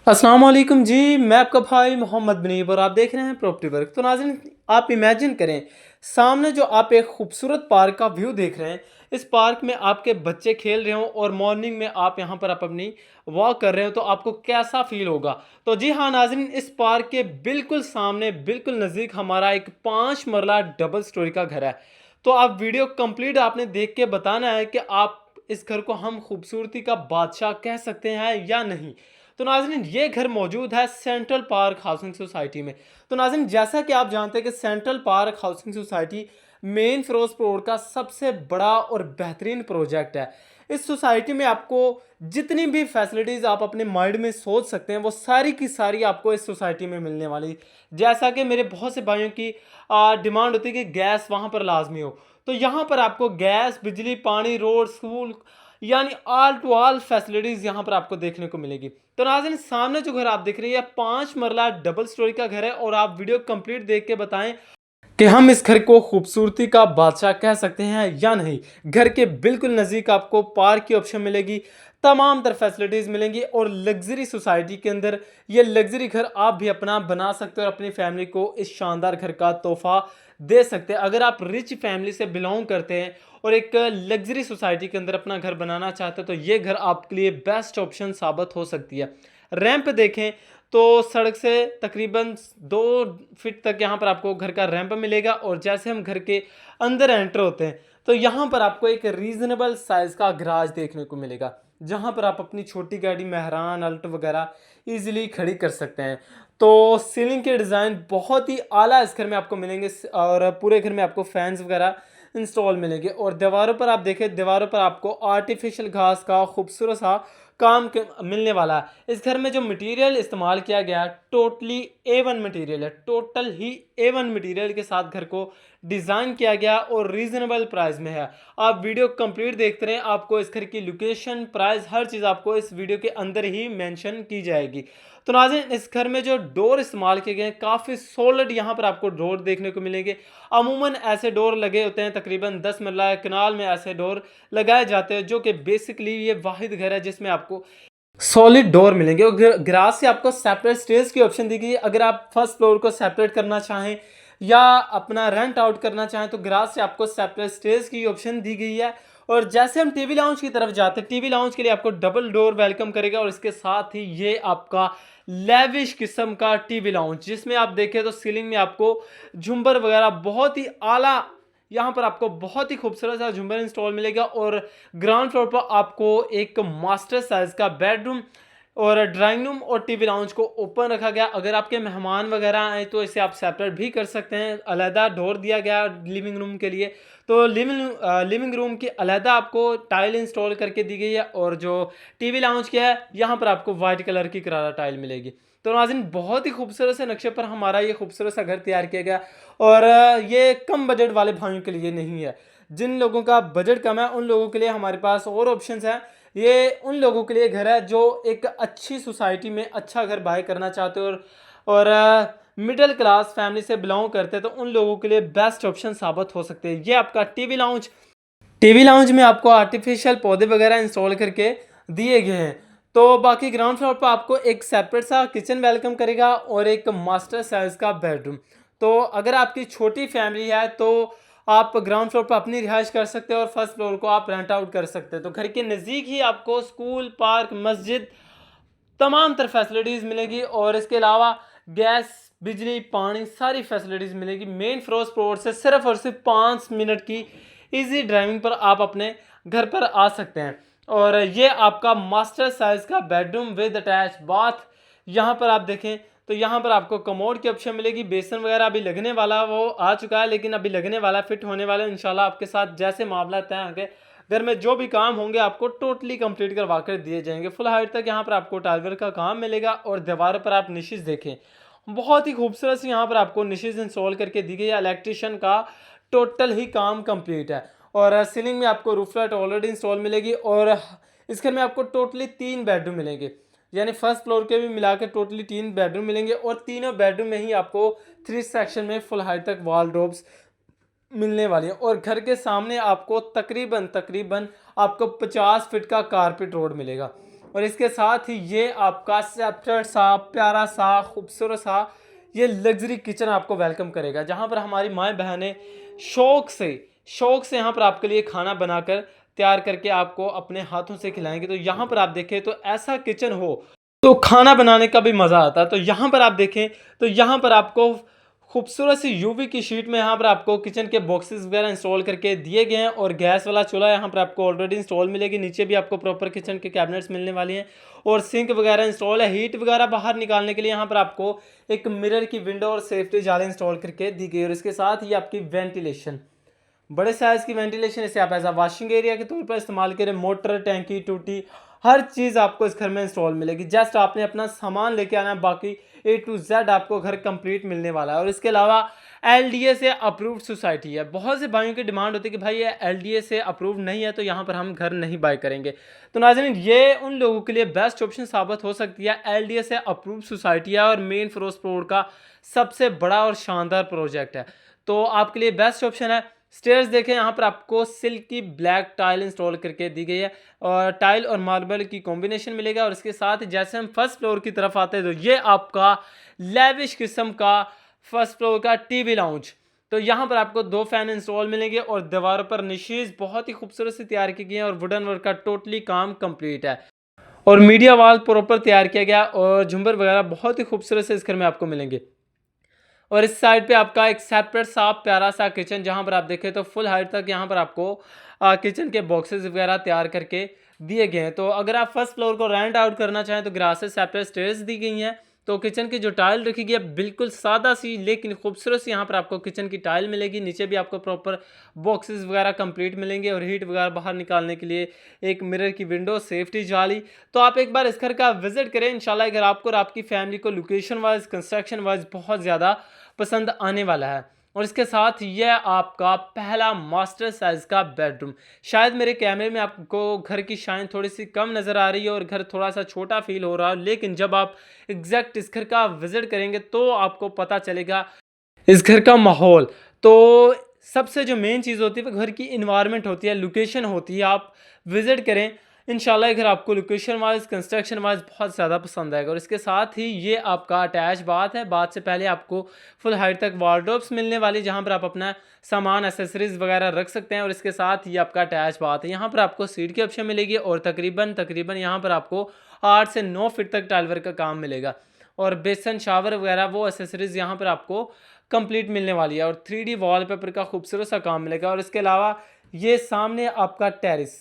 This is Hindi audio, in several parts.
अस्सलाम वालेकुम जी। मैं आपका भाई मोहम्मद बनीब और आप देख रहे हैं प्रॉपर्टी वर्क। तो नाज़रीन, आप इमेजिन करें, सामने जो आप एक खूबसूरत पार्क का व्यू देख रहे हैं। इस पार्क में आपके बच्चे खेल रहे हो और मॉर्निंग में आप यहाँ पर आप अपनी वॉक कर रहे हो, तो आपको कैसा फील होगा। तो जी हाँ नाज़रीन, इस पार्क के बिल्कुल सामने बिल्कुल नज़दीक हमारा एक 5 मरला डबल स्टोरी का घर है। तो आप वीडियो कंप्लीट आपने देख के बताना है कि आप इस घर को हम खूबसूरती का बादशाह कह सकते हैं या नहीं। तो नाज़रीन, ये घर मौजूद है सेंट्रल पार्क हाउसिंग सोसाइटी में। तो नाज़रीन, जैसा कि आप जानते हैं कि central park housing society main Firozpur road का सबसे बड़ा और बेहतरीन प्रोजेक्ट है। इस सोसाइटी में आपको जितनी भी फैसिलिटीज़ आप अपने माइंड में सोच सकते हैं, वो सारी की सारी आपको इस सोसाइटी में मिलने वाली। जैसा कि मेरे बहुत से भाइयों की डिमांड होती है कि गैस वहाँ पर लाजमी हो, तो यहाँ पर आपको गैस, बिजली, पानी, रोड, स्कूल, यानी ऑल टू ऑल फैसिलिटीज़ यहाँ पर आपको देखने को मिलेगी। तो नाज़रीन, सामने जो घर आप देख रहे हैं, 5 मरला डबल स्टोरी का घर है और आप वीडियो कंप्लीट देख के बताएं कि हम इस घर को खूबसूरती का बादशाह कह सकते हैं या नहीं। घर के बिल्कुल नज़दीक आपको पार्क की ऑप्शन मिलेगी, तमाम तर फैसिलिटीज़ मिलेंगी और लग्जरी सोसाइटी के अंदर ये लग्जरी घर आप भी अपना बना सकते हो और अपनी फैमिली को इस शानदार घर का तोहफा दे सकते हैं। अगर आप रिच फैमिली से बिलोंग करते हैं और एक लग्जरी सोसाइटी के अंदर अपना घर बनाना चाहते हैं, तो ये घर आपके लिए बेस्ट ऑप्शन साबित हो सकती है। रैंप देखें तो सड़क से तकरीबन 2 फीट तक यहाँ पर आपको घर का रैंप मिलेगा और जैसे हम घर के अंदर एंटर होते हैं, तो यहाँ पर आपको एक रीजनेबल साइज का गराज देखने को मिलेगा, जहाँ पर आप अपनी छोटी गाड़ी, मेहरान, अल्ट वगैरह इजीली खड़ी कर सकते हैं। तो सीलिंग के डिज़ाइन बहुत ही आला इस घर में आपको मिलेंगे और पूरे घर में आपको फैंस वगैरह इंस्टॉल मिलेंगे। और दीवारों पर आप देखें, दीवारों पर आपको आर्टिफिशियल घास का खूबसूरत सा मिलने वाला है। इस घर में जो मटेरियल इस्तेमाल किया गया है, टोटली A1 मटेरियल है। टोटल ही A1 मटेरियल के साथ घर को डिज़ाइन किया गया और रीजनेबल प्राइस में है। आप वीडियो कंप्लीट देखते रहें, आपको इस घर की लोकेशन, प्राइस, हर चीज़ आपको इस वीडियो के अंदर ही मेंशन की जाएगी। तो नाज़रीन, इस घर में जो डोर इस्तेमाल किए गए हैं, काफ़ी सॉलिड यहाँ पर आपको डोर देखने को मिलेंगे। अमूमन ऐसे डोर लगे होते हैं, तकरीबन 10 मरला कनाल में ऐसे डोर लगाए जाते हैं, जो कि बेसिकली ये वाहिद घर है जिसमें आपको सॉलिड डोर मिलेंगे। और ग्रास से आपको सेपरेट स्टेज की ऑप्शन दी गई है। अगर आप फर्स्ट फ्लोर को सेपरेट करना चाहें या अपना रेंट आउट करना चाहें, तो ग्रास से आपको सेपरेट स्टेज की ऑप्शन दी गई है। और जैसे हम टीवी लाउंज की तरफ जाते हैं, टीवी लाउंज के लिए आपको डबल डोर वेलकम करेगा और इसके साथ ही ये आपका लेविश किस्म का टीवी लाउंज, जिसमें आप देखें तो सीलिंग में आपको झुंबर वगैरह बहुत ही आला, यहाँ पर आपको बहुत ही खूबसूरत सा झुंबर इंस्टॉल मिलेगा। और ग्राउंड फ्लोर पर आपको एक मास्टर साइज का बेडरूम और ड्राइंग रूम और टीवी लाउंज को ओपन रखा गया। अगर आपके मेहमान वगैरह आए तो इसे आप सेपरेट भी कर सकते हैं। अलहदा डोर दिया गया लिविंग रूम के लिए, तो लिविंग रूम की अलहदा आपको टाइल इंस्टॉल करके दी गई है। और जो टीवी लाउंज किया है, यहाँ पर आपको वाइट कलर की करारा टाइल मिलेगी। तो नाज़रीन, बहुत ही खूबसूरत से नक्शे पर हमारा ये खूबसूरत सा घर तैयार किया गया। और ये कम बजट वाले भाइयों के लिए नहीं है। जिन लोगों का बजट कम है, उन लोगों के लिए हमारे पास और ऑप्शंस हैं। ये उन लोगों के लिए घर है जो एक अच्छी सोसाइटी में अच्छा घर बाय करना चाहते हो और मिडिल क्लास फैमिली से बिलोंग करते हैं, तो उन लोगों के लिए बेस्ट ऑप्शन साबित हो सकते हैं। ये आपका टीवी लाउंज में आपको आर्टिफिशियल पौधे वगैरह इंस्टॉल करके दिए गए हैं। तो बाकी ग्राउंड फ्लोर पर आपको एक सेपरेट सा किचन वेलकम करेगा और एक मास्टर साइज का बेडरूम। तो अगर आपकी छोटी फैमिली है तो आप ग्राउंड फ्लोर पर अपनी रिहाइश कर सकते हो और फर्स्ट फ्लोर को आप रेंट आउट कर सकते हैं। तो घर के नज़दीक ही आपको स्कूल, पार्क, मस्जिद, तमाम तर फैसिलिटीज़ मिलेगी। और इसके अलावा गैस, बिजली, पानी, सारी फैसिलिटीज़ मिलेगी। मेन फिरोजपुर रोड से सिर्फ और सिर्फ 5 मिनट की इजी ड्राइविंग पर आप अपने घर पर आ सकते हैं। और ये आपका मास्टर साइज का बेडरूम विद अटैच बाथ, यहाँ पर आप देखें तो यहाँ पर आपको कमोड की ऑप्शन मिलेगी। बेसन वगैरह अभी लगने वाला, वो आ चुका है, लेकिन अभी लगने वाला, फिट होने वाला है। इंशाल्लाह आपके साथ जैसे मामला तय होंगे, घर में जो भी काम होंगे आपको टोटली कंप्लीट करवा कर दिए जाएंगे। फुल हाइट तक यहाँ पर आपको टाइलवर का काम मिलेगा। और दीवारों पर आप निशेज देखें, बहुत ही खूबसूरत से यहाँ पर आपको निशेज इंस्टॉल करके दी गई है। इलेक्ट्रिशियन का टोटल ही काम कंप्लीट है। और सीलिंग में आपको रूफ लाइट ऑलरेडी इंस्टॉल मिलेगी। और इस घर में आपको टोटली 3 बेडरूम मिलेंगे, यानी फर्स्ट फ्लोर के भी मिला के टोटली 3 बेडरूम मिलेंगे। और तीनों बेडरूम में ही आपको 3 सेक्शन में फुल हाइट तक वॉलड्रॉप्स मिलने वाली है। और घर के सामने आपको तकरीबन तकरीबन आपको 50 फीट का कारपेट रोड मिलेगा। और इसके साथ ही ये आपका सेपरेट सा प्यारा सा खूबसूरत सा ये लग्जरी किचन आपको वेलकम करेगा, जहाँ पर हमारी माएँ बहनें शौक से यहाँ पर आपके लिए खाना बनाकर तैयार करके आपको अपने हाथों से खिलाएंगे। तो यहाँ पर आप देखें तो ऐसा किचन हो तो खाना बनाने का भी मज़ा आता है। तो यहाँ पर आप देखें तो यहाँ पर आपको खूबसूरत सी यूवी की शीट में यहाँ पर आपको किचन के बॉक्सेस वगैरह इंस्टॉल करके दिए गए हैं, और गैस वाला चूल्हा यहाँ पर आपको ऑलरेडी इंस्टॉल मिलेगी। नीचे भी आपको प्रॉपर किचन के कैबिनेट्स मिलने वाली हैं और सिंक वगैरह इंस्टॉल है। हीट वगैरह बाहर निकालने के लिए यहाँ पर आपको एक मिरर की विंडो और सेफ्टी जाली इंस्टॉल करके दी गई। और इसके साथ ही आपकी वेंटिलेशन, बड़े साइज़ की वेंटिलेशन, इसे आप एज आ वॉशिंग एरिया के तौर पर इस्तेमाल करें। मोटर, टैंकी, टूटी, हर चीज़ आपको इस घर में इंस्टॉल मिलेगी। जस्ट आपने अपना सामान लेके आना है, बाकी A to Z आपको घर कंप्लीट मिलने वाला है। और इसके अलावा LDA से अप्रूव्ड सोसाइटी है। बहुत से भाइयों की डिमांड होती है कि भाई ये LDA से अप्रूव नहीं है तो यहाँ पर हम घर नहीं बाय करेंगे। तो नाज़रीन, ये उन लोगों के लिए बेस्ट ऑप्शन साबित हो सकती है। LDA से अप्रूव्ड सोसाइटी है और मेन फिरोजपुर रोड का सबसे बड़ा और शानदार प्रोजेक्ट है, तो आपके लिए बेस्ट ऑप्शन है। स्टेयर्स देखें, यहाँ पर आपको सिल्की ब्लैक टाइल इंस्टॉल करके दी गई है और टाइल और मार्बल की कॉम्बिनेशन मिलेगा। और इसके साथ जैसे हम फर्स्ट फ्लोर की तरफ आते हैं तो ये आपका लेविश किस्म का फर्स्ट फ्लोर का टीवी लाउंज। तो यहाँ पर आपको 2 फैन इंस्टॉल मिलेंगे और दीवारों पर निशीज बहुत ही खूबसूरत से तैयार की गई है और वुडन वर्क का टोटली काम कंप्लीट है और मीडिया वॉल प्रॉपर तैयार किया गया और झुंबर वगैरह बहुत ही खूबसूरत से इस घर में आपको मिलेंगे। और इस साइड पे आपका एक सेपरेट सा प्यारा सा किचन, जहाँ पर आप देखें तो फुल हाइट तक यहाँ पर आपको किचन के बॉक्सेस वगैरह तैयार करके दिए गए हैं। तो अगर आप फर्स्ट फ्लोर को रेंट आउट करना चाहें तो ग्रास से सेपरेट स्टेयर्स दी गई हैं। तो किचन की जो टाइल रखी गई है बिल्कुल सादा सी लेकिन खूबसूरत सी यहाँ पर आपको किचन की टाइल मिलेगी। नीचे भी आपको प्रॉपर बॉक्सेस वगैरह कंप्लीट मिलेंगे और हीट वगैरह बाहर निकालने के लिए एक मिरर की विंडो, सेफ्टी जाली। तो आप एक बार इस घर का विजिट करें, इंशाल्लाह अगर आपको और आपकी फैमिली को लोकेशन वाइज, कंस्ट्रक्शन वाइज बहुत ज़्यादा पसंद आने वाला है। और इसके साथ यह आपका पहला मास्टर साइज का बेडरूम। शायद मेरे कैमरे में आपको घर की शाइन थोड़ी सी कम नज़र आ रही है और घर थोड़ा सा छोटा फील हो रहा है, लेकिन जब आप एग्जैक्ट इस घर का विजिट करेंगे तो आपको पता चलेगा इस घर का माहौल। तो सबसे जो मेन चीज़ होती है वो घर की इन्वायरमेंट होती है, लोकेशन होती है। आप विजिट करें, इंशाल्लाह घर आपको लोकेशन वाइज, कंस्ट्रक्शन वाइज बहुत ज़्यादा पसंद आएगा। और इसके साथ ही ये आपका अटैच बाथ है। बाथ से पहले आपको फुल हाइट तक वार्डरोब्स मिलने वाली, जहाँ पर आप अपना सामान, एसेसरीज वगैरह रख सकते हैं। और इसके साथ ये आपका अटैच बाथ है। यहाँ पर आपको सीट की ऑप्शन मिलेगी और तकरीबन यहाँ पर आपको 8 से 9 फीट तक टाइल वर्क का काम मिलेगा। और बेसन, शावर वगैरह वो एसेसरीज यहाँ पर आपको कंप्लीट मिलने वाली है और 3D वॉलपेपर का खूबसूरत सा काम मिलेगा। और इसके अलावा ये सामने आपका टेरिस,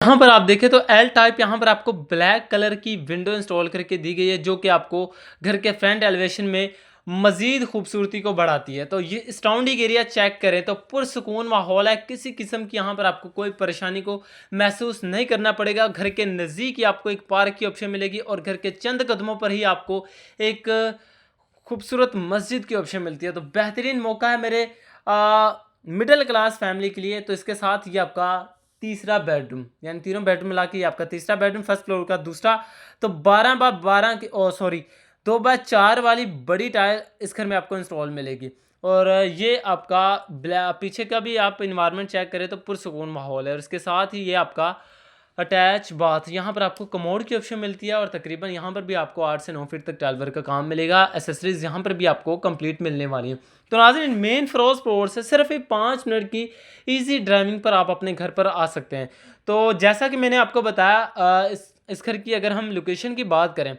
यहाँ पर आप देखें तो एल टाइप यहाँ पर आपको ब्लैक कलर की विंडो इंस्टॉल करके दी गई है, जो कि आपको घर के फ्रंट एलिवेशन में मज़ीद खूबसूरती को बढ़ाती है। तो ये सराउंडिंग एरिया चेक करें तो पुरसुकून माहौल है, किसी किस्म की यहाँ पर आपको कोई परेशानी को महसूस नहीं करना पड़ेगा। घर के नज़दीक ही आपको एक पार्क की ऑप्शन मिलेगी और घर के चंद कदमों पर ही आपको एक खूबसूरत मस्जिद की ऑप्शन मिलती है। तो बेहतरीन मौका है मेरे मिडिल क्लास फैमिली के लिए। तो इसके साथ ये आपका तीसरा बेडरूम, यानी तीनों बेडरूम मिला के आपका तीसरा बेडरूम, फर्स्ट फ्लोर का दूसरा। तो 12x12 की 2x4 वाली बड़ी टाइल इस घर में आपको इंस्टॉल मिलेगी। और ये आपका पीछे का भी आप इन्वायरमेंट चेक करें तो पुरसुकून माहौल है। और इसके साथ ही ये आपका अटैच बाथ, यहाँ पर आपको कमोड की ऑप्शन मिलती है और तकरीबन यहाँ पर भी आपको 8 से 9 फीट तक टाइल वर्क का काम मिलेगा। एसेसरीज यहाँ पर भी आपको कंप्लीट मिलने वाली है। तो नाज़रीन, मेन फिरोजपुर से सिर्फ 5 मिनट की इजी ड्राइविंग पर आप अपने घर पर आ सकते हैं। तो जैसा कि मैंने आपको बताया, इस घर की अगर हम लोकेशन की बात करें,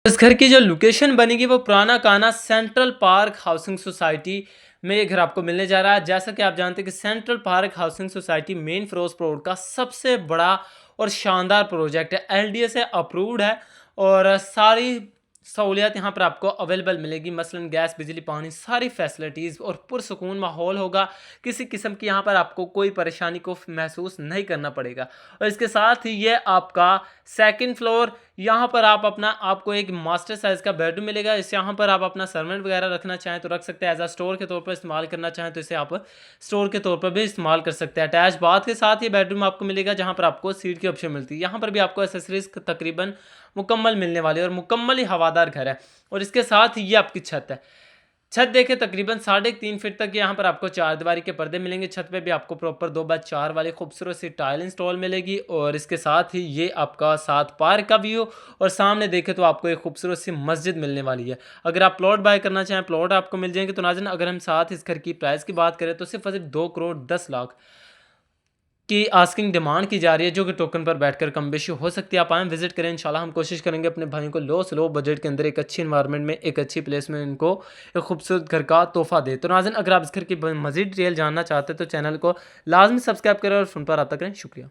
इस घर की जो लोकेशन बनेगी वो पुराना काना सेंट्रल पार्क हाउसिंग सोसाइटी में ये घर आपको मिलने जा रहा है। जैसा कि आप जानते हैं कि central park housing society main Firozpur road का सबसे बड़ा और शानदार प्रोजेक्ट है, LDA से अप्रूव्ड है और सारी सहूलियत यहाँ पर आपको अवेलेबल मिलेगी, मसलन गैस, बिजली, पानी, सारी फैसिलिटीज़ और पुरसुकून माहौल होगा। किसी किस्म की यहाँ पर आपको कोई परेशानी को महसूस नहीं करना पड़ेगा। और इसके साथ ही ये आपका सेकंड फ्लोर, यहाँ पर आपको एक मास्टर साइज़ का बेडरूम मिलेगा। इस यहाँ पर आप अपना सर्वेंट वगैरह रखना चाहें तो रख सकते हैं, एज आ स्टोर के तौर पर इस्तेमाल करना चाहें तो इसे आप स्टोर के तौर पर भी इस्तेमाल कर सकते हैं। अटैच बाथ के साथ ये बेडरूम आपको मिलेगा, जहाँ पर आपको सीट की ऑप्शन मिलती है। यहाँ पर भी आपको एसेसरीज तकरीबन मुकम्मल मिलने वाली है और मुकम्मल ही हवादार घर है। और इसके साथ ही ये आपकी छत है। छत देखें तकरीबन 3.5 फीट तक यहाँ पर आपको 4 दीवारी के पर्दे मिलेंगे। छत पे भी आपको प्रॉपर 2x4 वाली खूबसूरत सी टाइल इंस्टॉल मिलेगी और इसके साथ ही ये आपका साथ पार्क का व्यू और सामने देखें तो आपको एक खूबसूरत सी मस्जिद मिलने वाली है। अगर आप प्लॉट बाय करना चाहें प्लॉट आपको मिल जाएंगे। तो नाज़रीन अगर हम साथ इस घर की प्राइस की बात करें तो सिर्फ 2 करोड़ 10 लाख की आस्किंग डिमांड की जा रही है, जो कि टोकन पर बैठकर कम बेशी हो सकती है। आप आएँ विजिट करें, इंशाल्लाह हम कोशिश करेंगे अपने भाइयों को लो से लो बजट के अंदर एक अच्छी इन्वायरमेंट में एक अच्छी प्लेस में इनको एक खूबसूरत घर का तोहफा दे। तो नाज़रीन अगर आप इस घर की मज़ीद डिटेल जानना चाहते हैं तो चैनल को लाजमी सब्सक्राइब करें और फ़ोन पर रब्ता करें। शुक्रिया।